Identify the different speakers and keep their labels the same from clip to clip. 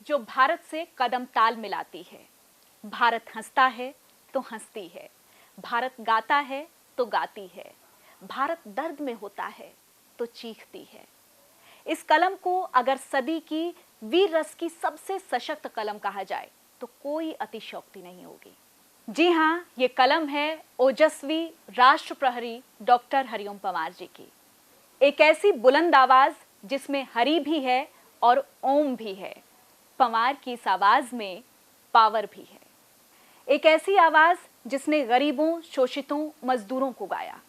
Speaker 1: जो भारत से कदम ताल मिलाती है। भारत हंसता है तो हंसती है, भारत गाता है तो गाती है, भारत दर्द में होता है तो चीखती है। इस कलम को अगर सदी की वीर रस की सबसे सशक्त कलम कहा जाए तो कोई अतिशयोक्ति नहीं होगी। जी हाँ, ये कलम है ओजस्वी राष्ट्र प्रहरी डॉक्टर हरिओम पंवार जी की। एक ऐसी बुलंद आवाज जिसमें हरि भी है और ओम भी है। पंवार की इस आवाज में पावर भी है। एक ऐसी आवाज जिसने गरीबों, शोषितों, मजदूरों को गाया।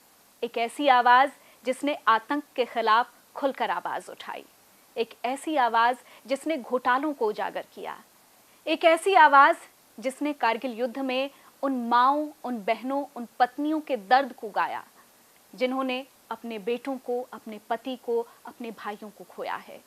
Speaker 1: एक ऐसी आवाज जिसने आतंक के खिलाफ खुलकर आवाज उठाई। एक ऐसी आवाज जिसने घोटालों को उजागर किया। एक ऐसी आवाज जिसने कारगिल युद्ध में उन माँओं, उन बहनों, उन पत्नियों के दर्द को गाया जिन्होंने अपने बेटों को, अपने पति को, अपने भाइयों को खोया है।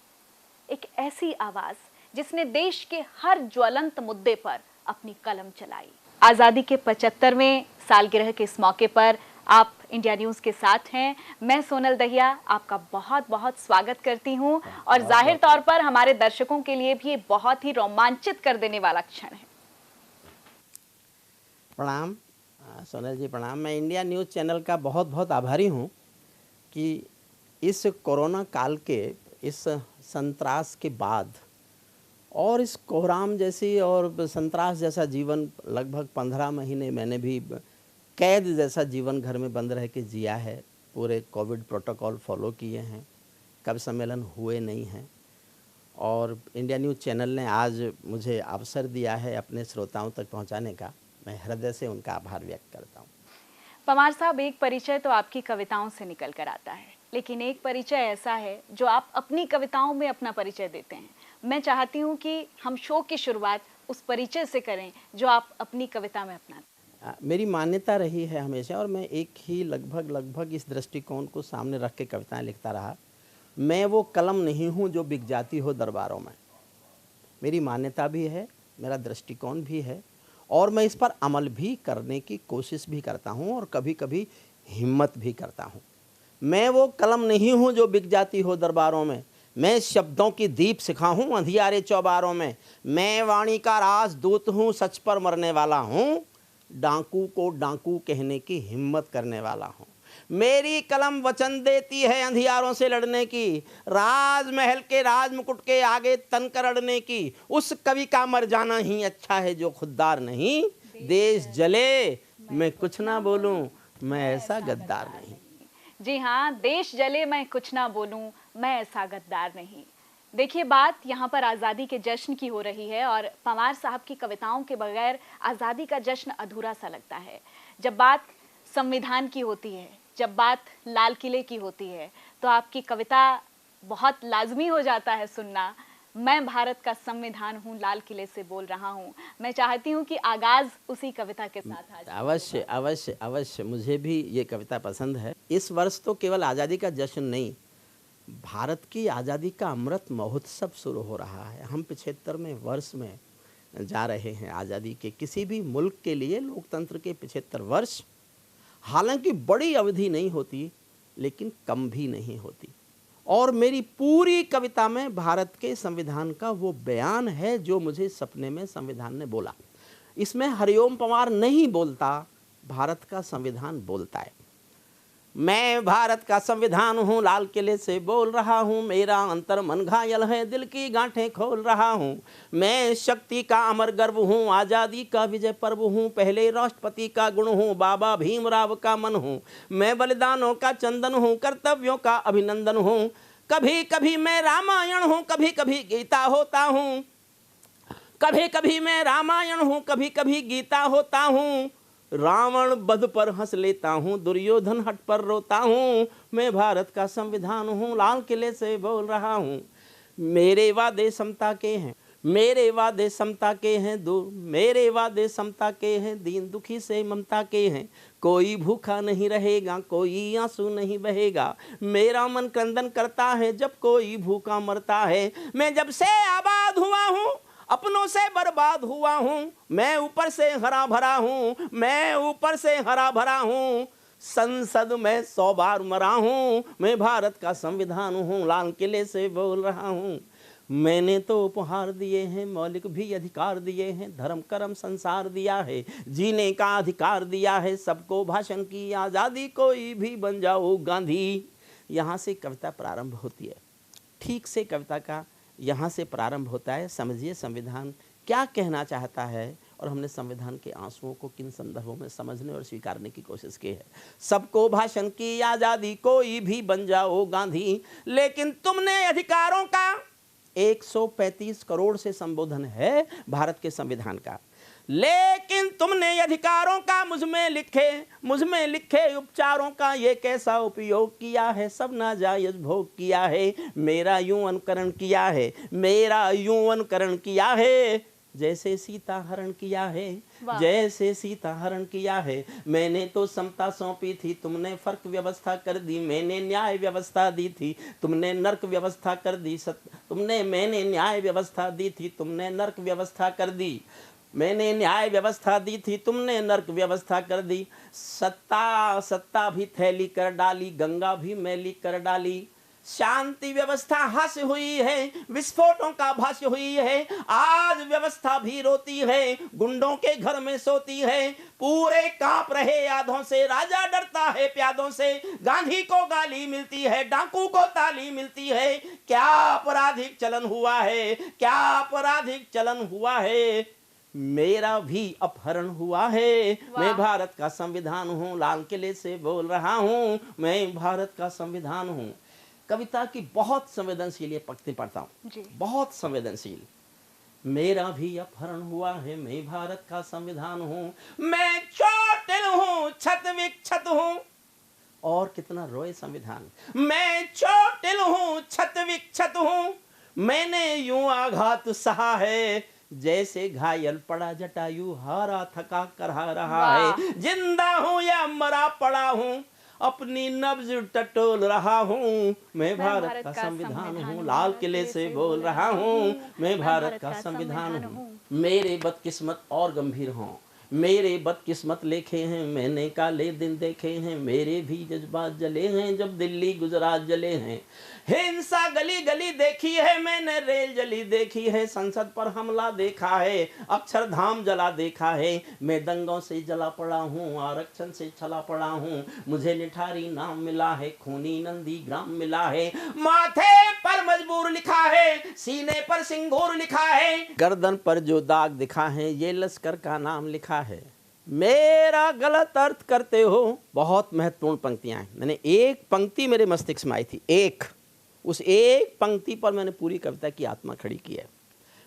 Speaker 1: एक ऐसी आवाज जिसने देश के हर ज्वलंत मुद्दे पर अपनी कलम चलाई। आजादी के 75वें सालगिरह के इस मौके पर आप इंडिया न्यूज के साथ हैं। मैं सोनल दहिया आपका बहुत बहुत स्वागत करती हूं और जाहिर तौर पर हमारे दर्शकों के लिए भी ये बहुत ही रोमांचित कर देने वाला क्षण है।
Speaker 2: प्रणाम सोनल जी, प्रणाम। मैं इंडिया न्यूज़ चैनल का बहुत बहुत आभारी हूं कि इस कोरोना काल के इस संत्रास के बाद और इस कोहराम जैसी और संत्रास जैसा जीवन लगभग 15 महीने मैंने भी कैद जैसा जीवन घर में बंद रह के जिया है। पूरे कोविड प्रोटोकॉल फॉलो किए हैं, कवि सम्मेलन हुए नहीं हैं और इंडिया न्यूज़ चैनल ने आज मुझे अवसर दिया है अपने श्रोताओं तक पहुंचाने का। मैं हृदय से उनका आभार व्यक्त करता हूं।
Speaker 1: पंवार साहब, एक परिचय तो आपकी कविताओं से निकल कर आता है, लेकिन एक परिचय ऐसा है जो आप अपनी कविताओं में अपना परिचय देते हैं। मैं चाहती हूं कि हम शो की शुरुआत उस परिचय से करें जो आप अपनी कविता में अपनाते हैं।
Speaker 2: मेरी मान्यता रही है हमेशा और मैं एक ही लगभग इस दृष्टिकोण को सामने रख के कविताएं लिखता रहा। मैं वो कलम नहीं हूँ जो बिक जाती हो दरबारों में। मेरी मान्यता भी है, मेरा दृष्टिकोण भी है और मैं इस पर अमल भी करने की कोशिश भी करता हूँ और कभी कभी हिम्मत भी करता हूँ। मैं वो कलम नहीं हूँ जो बिक जाती हो दरबारों में। मैं शब्दों की दीप शिखा हूँ अंधियारे चौबारों में। मैं वाणी का राजदूत हूँ, सच पर मरने वाला हूँ, डाकू को डाकू कहने की हिम्मत करने वाला हूँ। मेरी कलम वचन देती है अंधियारों से लड़ने की, राजमहल के राजमुकुट के आगे तन कर अड़ने की। उस कवि का मर जाना ही अच्छा है जो खुददार नहीं। देश जले मैं कुछ ना बोलूं, मैं ऐसा गद्दार नहीं।
Speaker 1: जी हाँ, देश जले मैं कुछ ना बोलूं, मैं ऐसा गद्दार नहीं। देखिए, बात यहाँ पर आज़ादी के जश्न की हो रही है और पंवार साहब की कविताओं के बगैर आज़ादी का जश्न अधूरा सा लगता है। जब बात संविधान की होती है, जब बात लाल किले की होती है, तो आपकी कविता बहुत लाजमी हो जाता है सुनना। मैं भारत का संविधान हूँ, लाल किले से बोल रहा हूँ। मैं चाहती हूँ कि आगाज उसी कविता के साथ आ जाए।
Speaker 2: अवश्य अवश्य अवश्य, मुझे भी ये कविता पसंद है। इस वर्ष तो केवल आज़ादी का जश्न नहीं, भारत की आज़ादी का अमृत महोत्सव शुरू हो रहा है। हम 75वें वर्ष में जा रहे हैं आज़ादी के। किसी भी मुल्क के लिए लोकतंत्र के 75 वर्ष हालांकि बड़ी अवधि नहीं होती, लेकिन कम भी नहीं होती। और मेरी पूरी कविता में भारत के संविधान का वो बयान है जो मुझे सपने में संविधान ने बोला। इसमें हरिओम पंवार नहीं बोलता, भारत का संविधान बोलता है। मैं भारत का संविधान हूँ, लाल किले से बोल रहा हूँ, मेरा अंतर मन घायल है, दिल की गांठें खोल रहा हूँ। मैं शक्ति का अमर गर्व हूँ, आज़ादी का विजय पर्व हूँ, पहले राष्ट्रपति का गुण हूँ, बाबा भीमराव का मन हूँ। मैं बलिदानों का चंदन हूँ, कर्तव्यों का अभिनंदन हूँ। कभी कभी मैं रामायण हूँ, कभी कभी गीता होता हूँ। कभी कभी मैं रामायण हूँ, कभी कभी गीता होता हूँ। रावण वध पर हंस लेता हूँ, दुर्योधन हट पर रोता हूँ। मैं भारत का संविधान हूँ, लाल किले से बोल रहा हूँ। मेरे वादे समता के हैं, मेरे वादे समता के हैं, मेरे वादे समता के हैं, दीन दुखी से ममता के हैं। कोई भूखा नहीं रहेगा, कोई आंसू नहीं बहेगा। मेरा मन क्रंदन करता है जब कोई भूखा मरता है। मैं जब से आबाद हुआ हूँ, अपनों से बर्बाद हुआ हूँ। मैं ऊपर से हरा भरा हूँ, मैं ऊपर से हरा भरा हूँ। संसद में 100 बार मरा हूँ। मैं भारत का संविधान हूँ, लाल किले से बोल रहा हूँ। मैंने तो उपहार दिए हैं, मौलिक भी अधिकार दिए हैं, धर्म कर्म संसार दिया है, जीने का अधिकार दिया है, सबको भाषण की आज़ादी, कोई भी बन जाओ गांधी। यहाँ से कविता प्रारंभ होती है। ठीक से कविता का यहाँ से प्रारंभ होता है। समझिए संविधान क्या कहना चाहता है और हमने संविधान के आंसुओं को किन संदर्भों में समझने और स्वीकारने की कोशिश की है। सबको भाषण की आज़ादी, कोई भी बन जाओ गांधी, लेकिन तुमने अधिकारों का 135 करोड़ से संबोधन है भारत के संविधान का, लेकिन तुमने अधिकारों का मुझ में लिखे उपचारों का ये कैसा उपयोग किया है, सब नाजायज भोग किया है, मेरा यूं अनुकरण किया है, मेरा यूं अनुकरण किया है, जैसे सीता हरण किया है, जैसे सीता हरण किया है। मैंने तो समता सौंपी थी, तुमने फर्क व्यवस्था कर दी, मैंने न्याय व्यवस्था दी थी, तुमने नर्क व्यवस्था कर दी, मैंने न्याय व्यवस्था दी थी, तुमने नर्क व्यवस्था कर दी, मैंने न्याय व्यवस्था दी थी, तुमने नर्क व्यवस्था कर दी। सत्ता भी थैली कर डाली, गंगा भी मैली कर डाली, शांति व्यवस्था हास्य हुई है, विस्फोटों का भाष्य हुई है, आज व्यवस्था भी रोती है, गुंडों के घर में सोती है, पूरे कांप रहे यादों से, राजा डरता है प्यादों से, गांधी को गाली मिलती है, डाकू को ताली मिलती है, क्या आपराधिक चलन हुआ है, क्या आपराधिक चलन हुआ है, मेरा भी अपहरण हुआ है, मैं भारत का संविधान हूँ, लाल किले से बोल रहा हूँ, मैं भारत का संविधान हूँ। कविता की बहुत संवेदनशील ये पंक्ति पढ़ता हूँ, बहुत संवेदनशील। मेरा भी अपहरण हुआ है, मैं भारत का संविधान हूँ, मैं चोटिल हूँ, छत विक्षत हूँ, और कितना रोए संविधान, मैं चोटिल हूँ, छत विक्षत हूँ, मैंने यूं आघात सहा है, जैसे घायल पड़ा जटायु, हारा थका करहा रहा है, जिंदा हूँ या मरा पड़ा हूँ, अपनी नब्ज टटोल रहा हूँ, मैं भारत का संविधान हूँ, लाल किले से बोल रहा हूँ, मैं भारत का संविधान हूँ। मेरे बदकिस्मत और गंभीर हों, मेरे बदकिस्मत लेखे हैं, मैंने काले दिन देखे हैं, मेरे भी जज्बात जले हैं जब दिल्ली गुजरात जले हैं, हिंसा गली गली देखी है मैंने, रेल जली देखी है, संसद पर हमला देखा है, अक्षरधाम जला देखा है, मैं दंगों से जला पड़ा हूँ, आरक्षण से छला पड़ा हूँ, मुझे निठारी नाम मिला है, खूनी नंदी ग्राम मिला है, माथे पर मजबूर लिखा है, सीने पर सिंगूर लिखा है, गर्दन पर जो दाग दिखा है, ये लश्कर का नाम लिखा है, मेरा गलत अर्थ करते हो। बहुत महत्वपूर्ण पंक्तियां हैं। मैंने एक पंक्ति मेरे मस्तिष्क में आई थी, उस एक पंक्ति पर मैंने पूरी कविता की आत्मा खड़ी की है।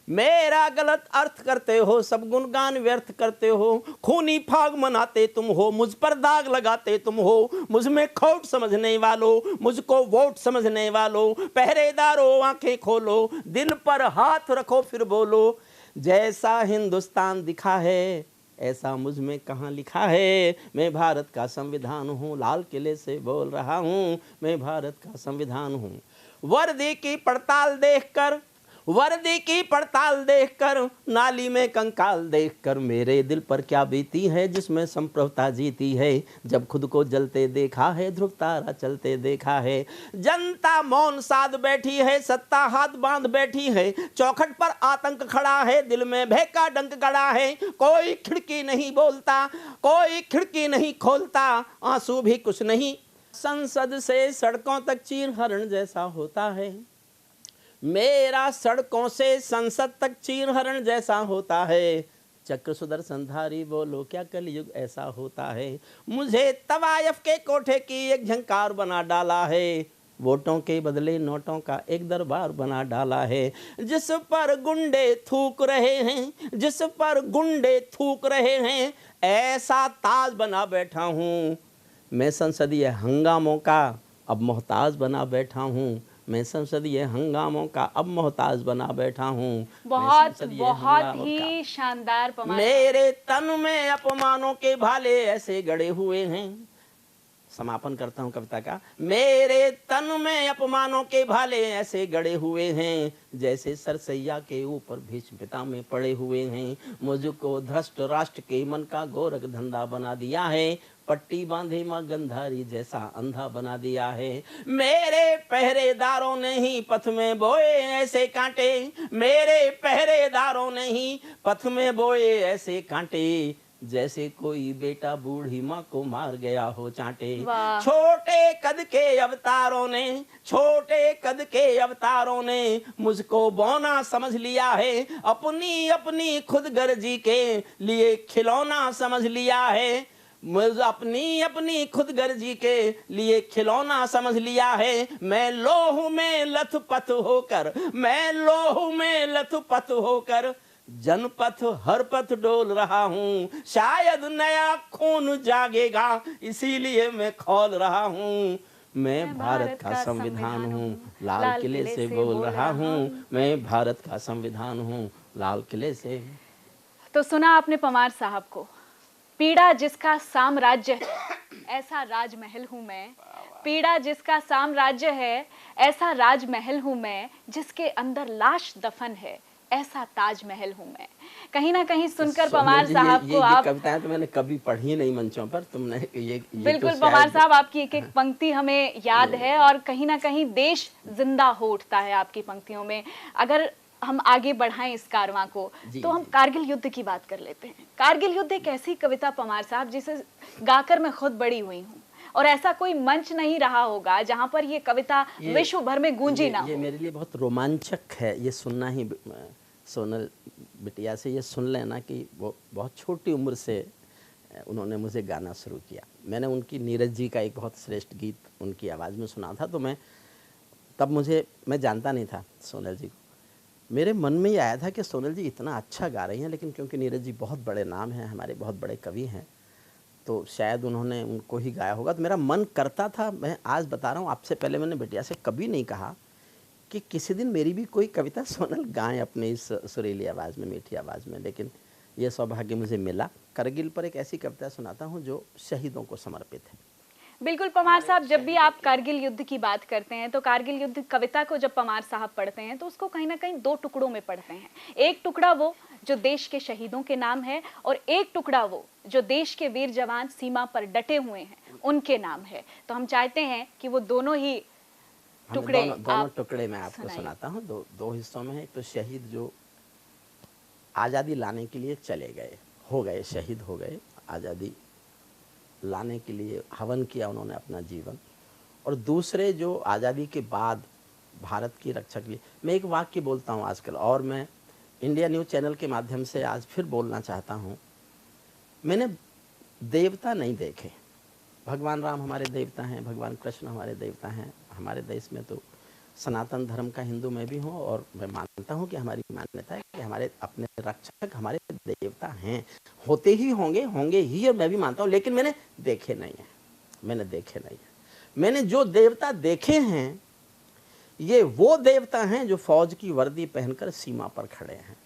Speaker 2: मेरा गलत अर्थ करते हो, सब गुणगान व्यर्थ करते हो, खूनी फाग मनाते तुम हो, मुझ पर दाग लगाते तुम हो, मुझ में खोट समझने वालों, मुझको वोट समझने वालों, पहरेदारों आंखें खोलो, दिल पर हाथ रखो फिर बोलो, जैसा हिंदुस्तान दिखा है ऐसा मुझ में कहाँ लिखा है, मैं भारत का संविधान हूँ, लाल किले से बोल रहा हूँ, मैं भारत का संविधान हूँ। वर्दी की पड़ताल देखकर, नाली में कंकाल देखकर, मेरे दिल पर क्या बीती है जिसमें संप्रभुता जीती है, जब खुद को जलते देखा है, ध्रुव तारा चलते देखा है, जनता मौन साध बैठी है, सत्ता हाथ बांध बैठी है, चौखट पर आतंक खड़ा है, दिल में भय का डंक गड़ा है, कोई खिड़की नहीं बोलता, कोई खिड़की नहीं खोलता, आंसू भी कुछ नहीं, संसद से सड़कों तक चीरहरण जैसा होता है, मेरा सड़कों से संसद तक चीरहरण जैसा होता है, चक्र सुदर्शनधारी बोलो क्या कलयुग ऐसा होता है, मुझे तवायफ के कोठे की एक झंकार बना डाला है, वोटों के बदले नोटों का एक दरबार बना डाला है, जिस पर गुंडे थूक रहे हैं, जिस पर गुंडे थूक रहे हैं, ऐसा ताज बना बैठा हूँ, मैं संसदीय हंगामों का अब मोहताज बना बैठा हूँ, मैं संसदीय हंगामों का अब मोहताज बना बैठा हूँ।
Speaker 1: बहुत ही शानदार।
Speaker 2: मेरे तन में अपमानों के भाले ऐसे गड़े हुए हैं, समापन करता हूँ कविता का। मेरे तन में अपमानों के भाले ऐसे गड़े हुए हैं, जैसे सरसैया के ऊपर भीष्म पितामह पड़े हुए हैं। मुझको धृष्ट राष्ट्र के मन का गोरख धंधा बना दिया है, पट्टी बांधे माँ गंधारी जैसा अंधा बना दिया है। मेरे पहरेदारों ने ही पथ में बोए ऐसे कांटे, मेरे पहरेदारों ने ही पथ में बोए ऐसे कांटे, जैसे कोई बेटा बूढ़ी माँ को मार गया हो चांटे।
Speaker 1: वाह।
Speaker 2: छोटे कद के अवतारों ने, छोटे कद के अवतारों ने मुझको बौना समझ लिया है, अपनी अपनी खुद गर्जी के लिए खिलौना समझ लिया है। मुझ अपनी अपनी खुद गर्जी के लिए खिलौना समझ लिया है। मैं लोह में लथपथ होकर, मैं लोह में लथपथ होकर जनपथ हर पथ डोल रहा हूँ। शायद नया खून जागेगा इसीलिए मैं खोल रहा हूँ। मैं भारत का संविधान हूँ, लाल किले से बोल रहा हूँ। मैं भारत का संविधान हूँ, लाल किले से।
Speaker 1: तो सुना आपने पवार साहब को, पीड़ा जिसका साम्राज्य है ऐसा राजमहल हूं मैं, पीड़ा जिसका साम्राज्य है ऐसा राजमहल हूं मैं, जिसके अंदर लाश दफन है ऐसा ताजमहल हूं मैं। कहीं ना कहीं सुनकर पवार साहब को आप,
Speaker 2: कविताएं तो मैंने कभी पढ़ी नहीं मंचों पर, तुमने ये
Speaker 1: बिल्कुल
Speaker 2: तो
Speaker 1: पवार साहब आपकी एक एक पंक्ति हमें याद है और कहीं ना कहीं देश जिंदा हो उठता है आपकी पंक्तियों में। अगर हम आगे बढ़ाएं इस कारवां को तो हम कारगिल युद्ध की बात कर लेते हैं। कारगिल युद्ध एक ऐसी कविता पवार साहब जिसे गाकर मैं खुद बड़ी हुई हूँ, और ऐसा कोई मंच नहीं रहा होगा जहां पर ये कविता विश्व भर में गूंजी ना हो।
Speaker 2: ये मेरे लिए बहुत रोमांचक है ये सुनना ही। सोनल बिटिया से ये सुन लेना कि वो बहुत छोटी उम्र से उन्होंने मुझे गाना शुरू किया। मैंने उनकी नीरज जी का एक बहुत श्रेष्ठ गीत उनकी आवाज़ में सुना था, तो मैं जानता नहीं था सोनल जी को। मेरे मन में ये आया था कि सोनल जी इतना अच्छा गा रही हैं, लेकिन क्योंकि नीरज जी बहुत बड़े नाम हैं, हमारे बहुत बड़े कवि हैं, तो शायद उन्होंने उनको ही गाया होगा। तो मेरा मन करता था, मैं आज बता रहा हूँ आपसे, पहले मैंने बिटिया से कभी नहीं कहा कि किसी दिन मेरी भी कोई कविता सोनल गाएं अपने इस सुरीली आवाज़ में, मीठी आवाज़ में, लेकिन ये सौभाग्य मुझे मिला। करगिल पर एक ऐसी कविता सुनाता हूँ जो शहीदों को समर्पित है।
Speaker 1: बिल्कुल पवार साहब, जब भी आप कारगिल युद्ध की बात करते हैं तो कारगिल युद्ध कविता को जब पवार साहब पढ़ते हैं तो उसको कहीं ना कहीं दो टुकड़ों में पढ़ते हैं। एक टुकड़ा वो जो देश के शहीदों के नाम है, और एक टुकड़ा वो जो देश के वीर जवान सीमा पर डटे हुए हैं उनके नाम है। तो हम चाहते हैं कि वो दोनों ही टुकड़े,
Speaker 2: दोनों टुकड़े मैं आपको सुनाता हूँ। दो हिस्सों में है। तो शहीद जो आज़ादी लाने के लिए चले गए, हो गए, शहीद हो गए, आज़ादी लाने के लिए हवन किया उन्होंने अपना जीवन, और दूसरे जो आज़ादी के बाद भारत की रक्षा के लिए। मैं एक वाक्य बोलता हूँ आजकल, और मैं इंडिया न्यूज़ चैनल के माध्यम से आज फिर बोलना चाहता हूँ। मैंने देवता नहीं देखे। भगवान राम हमारे देवता हैं, भगवान कृष्ण हमारे देवता हैं। हमारे देश में तो सनातन धर्म का हिंदू मैं भी हूँ, और मैं मानता हूँ कि हमारी मान्यता है कि हमारे अपने रक्षक हमारे देवता हैं, होते ही होंगे ही, और मैं भी मानता हूँ, लेकिन मैंने देखे नहीं है। मैंने जो देवता देखे हैं ये वो देवता हैं जो फौज की वर्दी पहनकर सीमा पर खड़े हैं,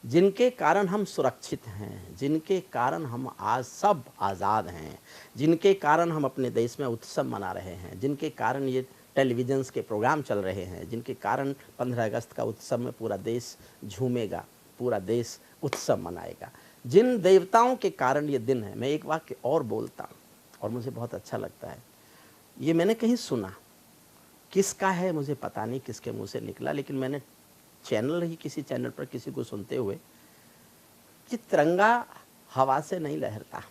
Speaker 2: जिनके कारण हम सुरक्षित हैं, जिनके कारण हम आज सब आज़ाद हैं, जिनके कारण हम अपने देश में उत्सव मना रहे हैं, जिनके कारण ये टेलीविजन्स के प्रोग्राम चल रहे हैं, जिनके कारण 15 अगस्त का उत्सव में पूरा देश झूमेगा, पूरा देश उत्सव मनाएगा, जिन देवताओं के कारण ये दिन है। मैं एक वाक्य और बोलता हूँ और मुझे बहुत अच्छा लगता है। ये मैंने कहीं सुना, किसका है मुझे पता नहीं, किसके मुंह से निकला, लेकिन मैंने किसी चैनल पर किसी को सुनते हुए कि तिरंगा हवा से नहीं लहरता,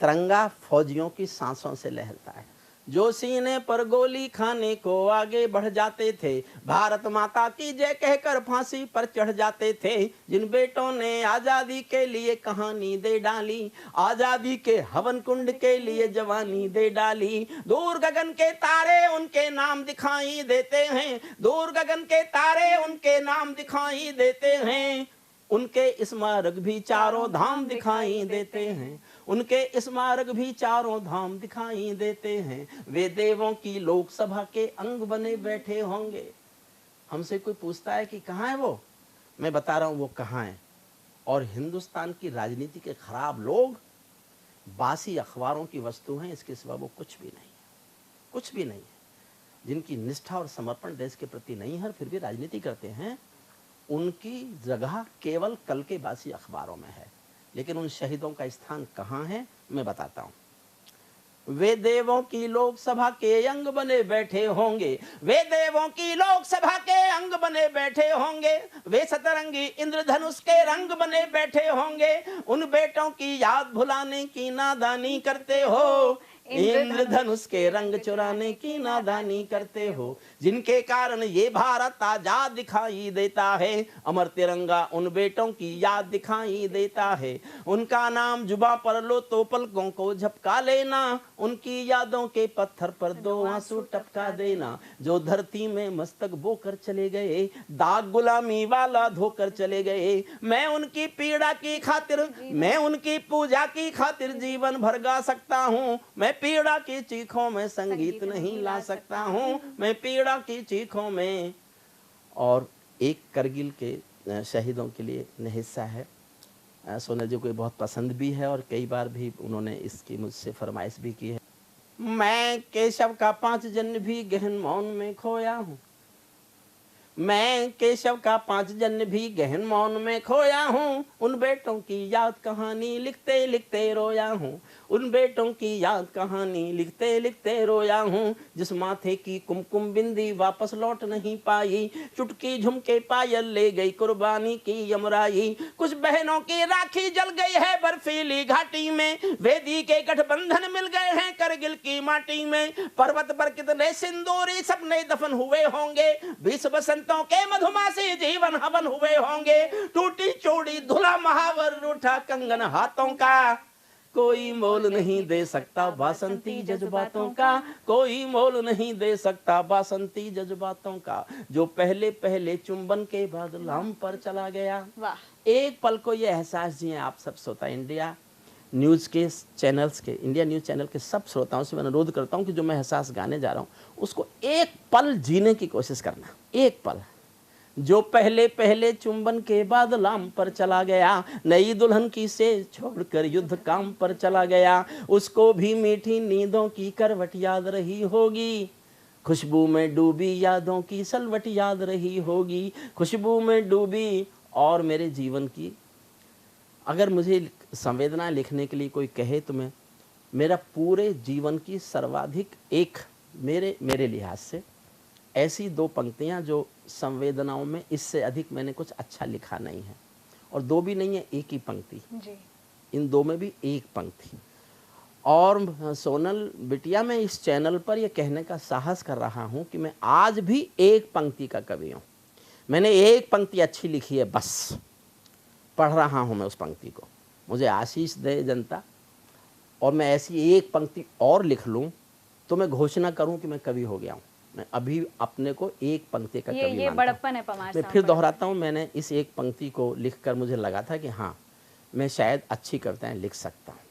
Speaker 2: तिरंगा फौजियों की सांसों से लहरता है, जो सीने पर गोली खाने को आगे बढ़ जाते थे, भारत माता की जय कहकर फांसी पर चढ़ जाते थे, जिन बेटों ने आजादी के लिए कहानी दे डाली, आजादी के हवन कुंड के लिए जवानी दे डाली, दूर गगन के तारे उनके नाम दिखाई देते हैं, दूर गगन के तारे उनके नाम दिखाई देते हैं, उनके स्मारक भी चारों धाम दिखाई देते हैं, उनके स्मारक भी चारों धाम दिखाई देते हैं, वे देवों की लोकसभा के अंग बने बैठे होंगे। हमसे कोई पूछता है कि कहाँ है वो, मैं बता रहा हूँ वो कहाँ है। और हिंदुस्तान की राजनीति के खराब लोग बासी अखबारों की वस्तु हैं, इसके सिवा वो कुछ भी नहीं है, कुछ भी नहीं है। जिनकी निष्ठा और समर्पण देश के प्रति नहीं है, फिर भी राजनीति करते हैं, उनकी जगह केवल कल के बासी अखबारों में है। लेकिन उन शहीदों का स्थान कहाँ है, मैं बताता हूँ। वे देवों की लोकसभा के अंग बने बैठे होंगे, वे देवों की लोकसभा के अंग बने बैठे होंगे, वे सतरंगी इंद्रधनुष के रंग बने बैठे होंगे। उन बेटों की याद भुलाने की नादानी करते हो, इंद्रधनुष के रंग चुराने की नादानी करते हो। जिनके कारण ये भारत आजाद दिखाई देता है, अमर तिरंगा उन बेटों की याद दिखाई देता है। उनका नाम जुबां पर लो तो पलकों को झपका लेना, उनकी यादों के पत्थर पर दो आंसू टपका देना। जो धरती में मस्तक बोकर चले गए, दाग गुलामी वाला धोकर चले गए। मैं उनकी पीड़ा की खातिर, मैं उनकी पूजा की खातिर जीवन भर गा सकता हूँ। मैं पीड़ा की चीखों में संगीत नहीं ला सकता हूँ, मैं पीड़ा की चीखों में। और एक करगिल के शहीदों के लिए हिस्सा है, सोनल जी को बहुत पसंद भी है और कई बार भी उन्होंने इसकी मुझसे फरमाइश भी की है। मैं केशव का 5 जन्म भी गहन मौन में खोया हूँ, मैं केशव का 5 जन्म भी गहन मौन में खोया हूँ। उन बेटों की याद कहानी लिखते लिखते रोया हूँ, उन बेटों की याद कहानी लिखते लिखते रोया हूँ। जिस माथे की कुमकुम बिंदी वापस लौट नहीं पाई, चुटकी झुमके पायल ले गई कुर्बानी की यमराई। कुछ बहनों की राखी जल गई है बर्फीली घाटी में, वेदी के गठबंधन मिल गए हैं करगिल की माटी में। पर्वत पर कितने सिंदूरी सपने दफन हुए होंगे, 20 बसंतों के मधुमासी जीवन हवन हुए होंगे। टूटी चूड़ी धुला महावर रूठा कंगन हाथों का, कोई मोल नहीं दे सकता बासंती जज्बातों का, कोई मोल नहीं दे सकता बासंती जज्बातों का। जो पहले पहले चुंबन के बाद लाम पर चला गया। एक पल को ये एहसास जिए आप सब श्रोता इंडिया न्यूज़ के चैनल्स के, इंडिया न्यूज़ चैनल के सब श्रोताओं से मैं अनुरोध करता हूँ कि जो मैं एहसास गाने जा रहा हूँ उसको एक पल जीने की कोशिश करना। एक पल, जो पहले पहले चुंबन के बाद लाम पर चला गया, नई दुल्हन की से छोड़कर युद्ध काम पर चला गया। उसको भी मीठी नींदों की करवट याद रही होगी, खुशबू में डूबी यादों की सलवट याद रही होगी, खुशबू में डूबी। और मेरे जीवन की अगर मुझे संवेदना लिखने के लिए कोई कहे तो मैं, मेरा पूरे जीवन की सर्वाधिक एक मेरे लिहाज से ऐसी 2 पंक्तियां जो संवेदनाओं में इससे अधिक मैंने कुछ अच्छा लिखा नहीं है। और 2 भी नहीं है, एक ही पंक्ति जी। इन 2 में भी एक पंक्ति। और सोनल बिटिया, मैं इस चैनल पर यह कहने का साहस कर रहा हूं कि मैं आज भी एक पंक्ति का कवि हूं। मैंने एक पंक्ति अच्छी लिखी है, बस पढ़ रहा हूं मैं उस पंक्ति को। मुझे आशीष दे जनता, और मैं ऐसी एक पंक्ति और लिख लूं तो मैं घोषणा करूं कि मैं कवि हो गया हूं। मैं अभी अपने को एक पंक्ति का कवि मानता हूं। ये बड़प्पन है पमार साहब। मैं फिर दोहराता हूं, मैंने इस एक पंक्ति को लिखकर मुझे लगा था कि हाँ, मैं शायद अच्छी कविताएं लिख सकता हूं।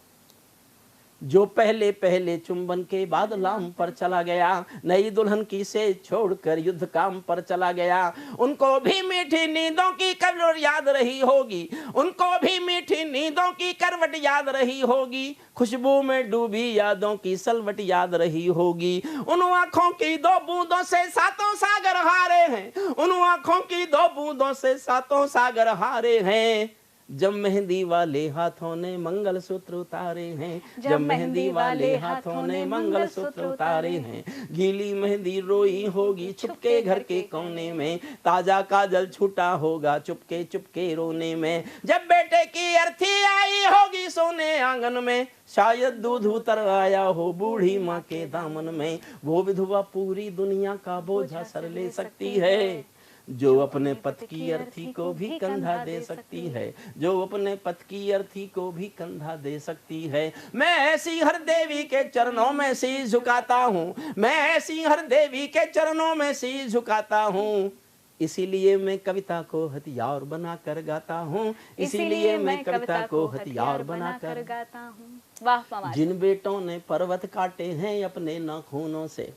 Speaker 2: जो पहले पहले चुंबन के बाद लाम पर चला गया, नई दुल्हन की से छोड़कर युद्ध काम पर चला गया। उनको भी मीठी नींदों की करवट याद रही होगी, उनको भी मीठी नींदों की करवट याद रही होगी, खुशबू में डूबी यादों की सलवट याद रही होगी। उन आंखों की 2 बूंदों से 7 सागर हारे हैं, उन आंखों की 2 बूंदों से 7 सागर हारे हैं। जब मेहंदी वाले हाथों ने मंगलसूत्र उतारे हैं, जब मेहंदी वाले हाथों ने मंगलसूत्र उतारे हैं। गीली मेहंदी रोई होगी छुपके घर के कोने में, ताजा काजल छूटा होगा चुपके चुपके रोने में। जब बेटे की अर्थी आई होगी सोने आंगन में, शायद दूध उतर आया हो बूढ़ी माँ के दामन में। वो विधवा पूरी दुनिया का बोझा सर ले सकती है, जो अपने पथ की अर्थी को भी कंधा दे सकती है, जो अपने पथ की अर्थी को भी कंधा दे सकती है। मैं ऐसी हर देवी के चरणों में शीश झुकाता हूँ, मैं ऐसी हर देवी के चरणों में शीश झुकाता हूँ। इसीलिए मैं कविता को हथियार बनाकर गाता हूँ, इसीलिए मैं कविता को हथियार बनाकर गाता हूँ। वाह। जिन बेटों ने पर्वत काटे हैं अपने नाखूनों से,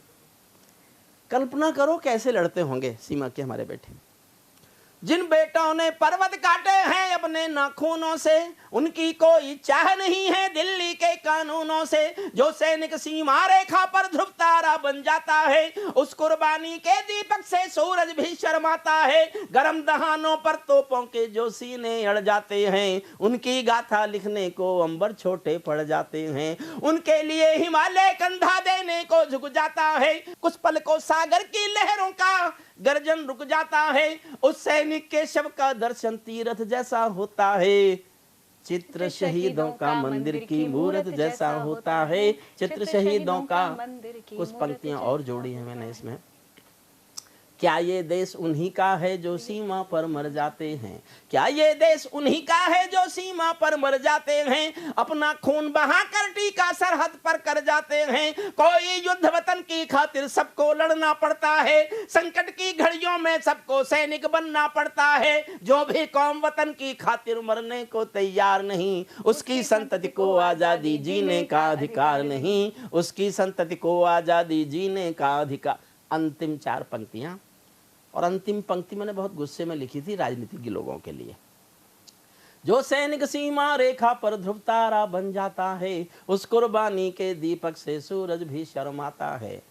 Speaker 2: कल्पना करो कैसे लड़ते होंगे सीमा के हमारे बेटे। जिन बेटों ने पर्वत काटे हैं अपने नाखूनों से, उनकी कोई चाह नहीं है दिल्ली के कानूनों से। जो सैनिक सीमा रेखा पर ध्रुव तारा बन जाता है, उस कुर्बानी के दीपक से सूरज भी शर्माता है। गरम दहानों पर तोपों के जो सीने अड़ जाते हैं, उनकी गाथा लिखने को अंबर छोटे पड़ जाते हैं। उनके लिए हिमालय कंधा देने को झुक जाता है, कुछ पल को सागर की लहरों का गर्जन रुक जाता है। उस सैनिक के शव का दर्शन तीर्थ जैसा होता है। चित्र शहीदों का मंदिर की मूरत जैसा होता है। चित्र शहीदों का, कुछ पंक्तियां और जोड़ी हैं मैंने इसमें। क्या ये देश उन्हीं का है जो सीमा पर मर जाते हैं? क्या ये देश उन्हीं का है जो सीमा पर मर जाते हैं? अपना खून बहाकर टीका सरहद पर कर जाते हैं। कोई युद्ध वतन की खातिर सबको लड़ना पड़ता है। संकट की घड़ियों में सबको सैनिक बनना पड़ता है। जो भी कौम वतन की खातिर मरने को तैयार नहीं, उसकी संतति को आजादी जीने का अधिकार नहीं। उसकी संतति को आजादी जीने का अधिकार। अंतिम 4 पंक्तियां, और अंतिम पंक्ति मैंने बहुत गुस्से में लिखी थी राजनीतिज्ञ लोगों के लिए। जो सैनिक सीमा रेखा पर ध्रुव तारा बन जाता है, उस कुर्बानी के दीपक से सूरज भी शर्माता है।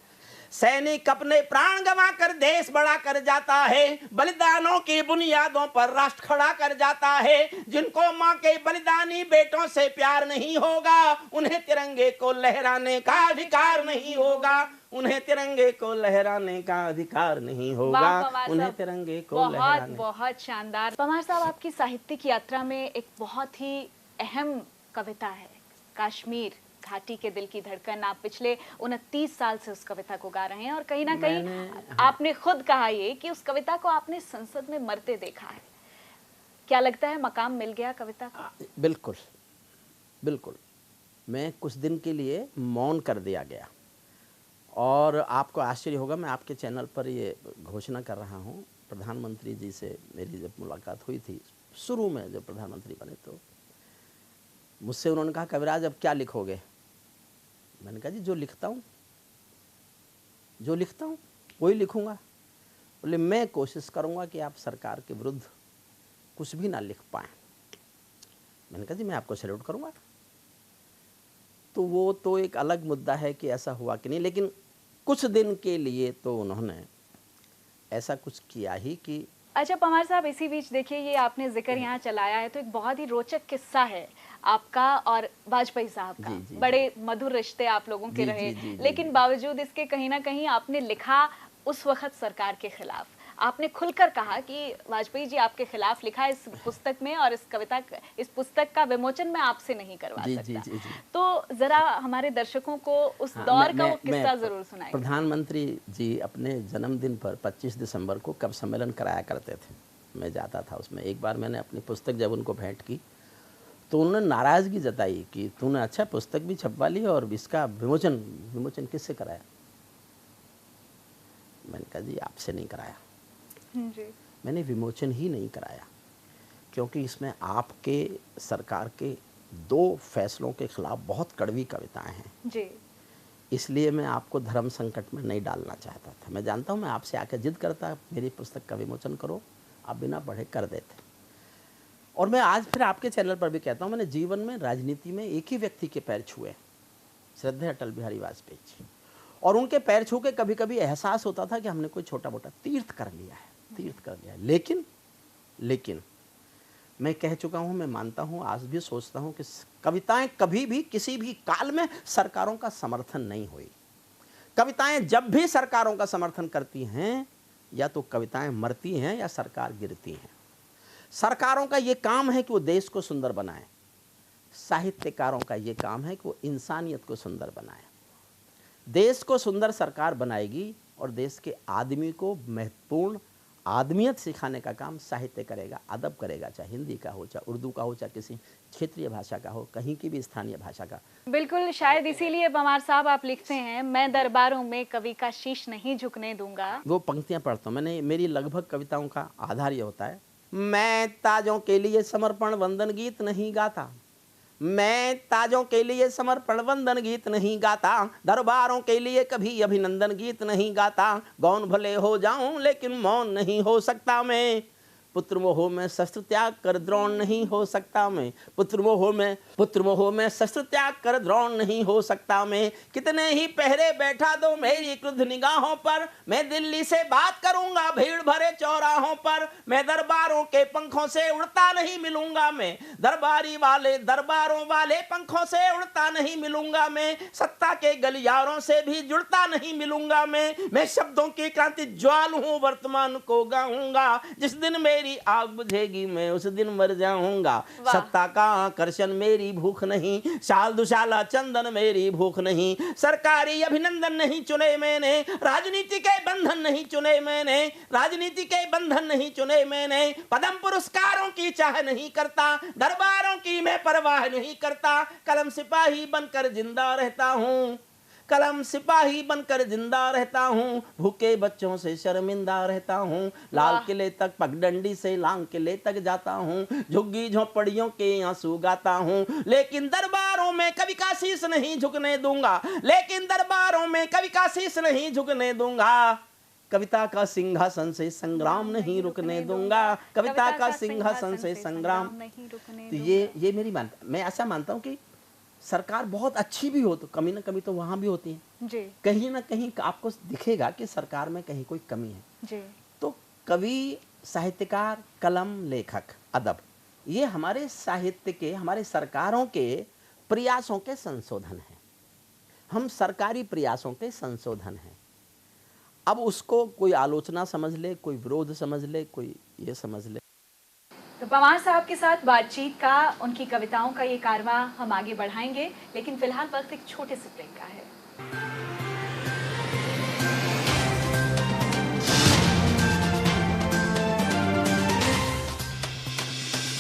Speaker 2: सैनिक अपने प्राण गंवा कर देश बड़ा कर जाता है। बलिदानों की बुनियादों पर राष्ट्र खड़ा कर जाता है। जिनको माँ के बलिदानी बेटों से प्यार नहीं होगा, उन्हें तिरंगे को लहराने का अधिकार नहीं होगा। उन्हें तिरंगे को लहराने का अधिकार नहीं होगा। उन्हें तिरंगे को लहराने।
Speaker 1: बहुत शानदार पवार साहब, आपकी साहित्यिक यात्रा में एक बहुत ही अहम कविता है कश्मीर घाटी के दिल की धड़कन। आप पिछले 29 साल से उस कविता को गा रहे हैं, और कहीं ना कहीं आपने खुद कहा ये कि उस कविता को आपने संसद में मरते देखा है। क्या लगता है मकाम मिल गया कविता को?
Speaker 2: बिल्कुल बिल्कुल। मैं कुछ दिन के लिए मौन कर दिया गया, और आपको आश्चर्य होगा, मैं आपके चैनल पर ये घोषणा कर रहा हूँ। प्रधानमंत्री जी से मेरी जब मुलाकात हुई थी शुरू में, जब प्रधानमंत्री बने, तो मुझसे उन्होंने कहा कविराज अब क्या लिखोगे? मैंने कहा जी जो लिखता हूँ वही लिखूंगा। बोले मैं कोशिश करूंगा कि आप सरकार के विरुद्ध कुछ भी ना लिख पाएं। मैंने कहा जी मैं आपको सैल्यूट करूंगा। तो वो तो एक अलग मुद्दा है कि ऐसा हुआ कि नहीं, लेकिन कुछ दिन के लिए तो उन्होंने ऐसा कुछ किया ही कि।
Speaker 1: अच्छा पवार साहब, इसी बीच देखिए, ये आपने जिक्र यहाँ चलाया है तो एक बहुत ही रोचक किस्सा है आपका और वाजपेयी साहब का।
Speaker 2: जी, जी,
Speaker 1: बड़े मधुर रिश्ते आप लोगों के
Speaker 2: जी,
Speaker 1: रहे,
Speaker 2: जी, जी,
Speaker 1: लेकिन
Speaker 2: जी।
Speaker 1: बावजूद इसके कहीं ना कहीं आपने लिखा उस वक्त सरकार के खिलाफ। आपने खुलकर कहा कि वाजपेयी जी आपके खिलाफ लिखा इस पुस्तक में, और इस पुस्तक का विमोचन मैं आपसे नहीं करवा सकता।
Speaker 2: जी, जी, जी।
Speaker 1: तो जरा हमारे दर्शकों को उस दौर का वो किस्सा जरूर सुनाइए।
Speaker 2: प्रधानमंत्री जी अपने जन्मदिन पर 25 दिसंबर को कवि सम्मेलन कराया करते थे, मैं जाता था उसमें। एक बार मैंने अपनी पुस्तक जब उनको भेंट की तो उन्होंने नाराज़गी जताई कि तूने अच्छा पुस्तक भी छपवा ली और इसका विमोचन किससे कराया? मैंने कहा जी आपसे नहीं कराया,
Speaker 1: जी।
Speaker 2: मैंने विमोचन ही नहीं कराया, क्योंकि इसमें आपके सरकार के 2 फैसलों के खिलाफ बहुत कड़वी कविताएं हैं
Speaker 1: जी।
Speaker 2: इसलिए मैं आपको धर्म संकट में नहीं डालना चाहता था। मैं जानता हूँ मैं आपसे आकर जिद करता मेरी पुस्तक का विमोचन करो, आप बिना पढ़े कर देते। और मैं आज फिर आपके चैनल पर भी कहता हूँ, मैंने जीवन में राजनीति में एक ही व्यक्ति के पैर छुए, श्रद्धेय अटल बिहारी वाजपेयी जी। और उनके पैर छू के कभी कभी एहसास होता था कि हमने कोई छोटा मोटा तीर्थ कर लिया है। लेकिन मैं कह चुका हूँ, मैं मानता हूँ, आज भी सोचता हूँ कि कविताएं कभी भी किसी भी काल में सरकारों का समर्थन नहीं हुई। कविताएं जब भी सरकारों का समर्थन करती हैं, या तो कविताएं मरती हैं या सरकार गिरती हैं। सरकारों का ये काम है कि वो देश को सुंदर बनाए, साहित्यकारों का ये काम है कि वो इंसानियत को सुंदर बनाए। देश को सुंदर सरकार बनाएगी और देश के आदमी को महत्वपूर्ण आदमियत सिखाने का काम साहित्य करेगा, अदब करेगा, चाहे हिंदी का हो, चाहे उर्दू का हो, चाहे किसी क्षेत्रीय भाषा का हो, कहीं की भी स्थानीय भाषा का।
Speaker 1: बिल्कुल, शायद इसीलिए पवार साहब आप लिखते हैं, मैं दरबारों में कवि का शीश नहीं झुकने दूंगा।
Speaker 2: वो पंक्तियां पढ़ता हूँ, मेरी लगभग कविताओं का आधार ये होता है, मैं ताजों के लिए समर्पण वंदन गीत नहीं गाता, मैं ताजों के लिए समर्पण वंदन गीत नहीं गाता, दरबारों के लिए कभी अभिनंदन गीत नहीं गाता, गौन भले हो जाऊं लेकिन मौन नहीं हो सकता मैं, पुत्र मोह में शस्त्र त्याग कर द्रोण नहीं हो सकता मैं, पुत्र मोह में शस्त्र त्याग कर द्रोण नहीं हो सकता मैं। कितने ही पहरे बैठा दो मेरी क्रुद्ध निगाहों पर, मैं दिल्ली से बात करूंगा भीड़ भरे चौराहों पर। मैं दरबारों के पंखों से उड़ता नहीं मिलूंगा मैं, दरबारों वाले पंखों से उड़ता नहीं मिलूंगा मैं। सत्ता के गलियारों से भी जुड़ता नहीं मिलूंगा मैं शब्दों की क्रांति ज्वाल हूं, वर्तमान को गाऊंगा। जिस दिन मेरी आग बुझेगी मैं उस दिन मर जाऊंगा। सत्ता का आकर्षण मेरी भूख नहीं, शाल दुशाला चंदन मेरी भूख नहीं। सरकारी अभिनंदन नहीं चुने मैंने, राजनीति के बंधन नहीं चुने मैंने, राजनीति के बंधन नहीं चुने मैंने। पद्म पुरस्कारों की चाह नहीं करता, दरबारों की मैं परवाह नहीं करता। कलम सिपाही बनकर जिंदा रहता हूं, कलम सिपाही बनकर जिंदा रहता हूँ। भूखे बच्चों से शर्मिंदा रहता हूँ, लाल किले तक पगडंडी से लांग किले तक जाता हूँ। झुग्गी झोपड़ियों के आंसू गाता हूँ, लेकिन दरबारों में कभी का शीश नहीं झुकने दूंगा, लेकिन दरबारों में कभी का शीश नहीं झुकने दूंगा। कविता का सिंहासन से संग्राम नहीं रुकने दूंगा, कविता का सिंहासन से संग्राम नहीं रुकने दूंगा। तो ये मेरी मैं ऐसा मानता हूँ कि सरकार बहुत अच्छी भी हो तो कमी ना कमी तो वहाँ भी होती है जी। कहीं ना कहीं आपको दिखेगा कि सरकार में कहीं कोई कमी है जी। तो कवि, साहित्यकार, कलम, लेखक, अदब, ये हमारे साहित्य के, हमारे सरकारों के प्रयासों के संशोधन हैं। हम सरकारी प्रयासों के संशोधन हैं। अब उसको कोई आलोचना समझ ले, कोई विरोध समझ ले, कोई ये समझ ले।
Speaker 1: तो पवार साहब के साथ बातचीत का, उनकी कविताओं का ये कारवां हम आगे बढ़ाएंगे, लेकिन फिलहाल वक्त एक छोटे से ब्रेक का है।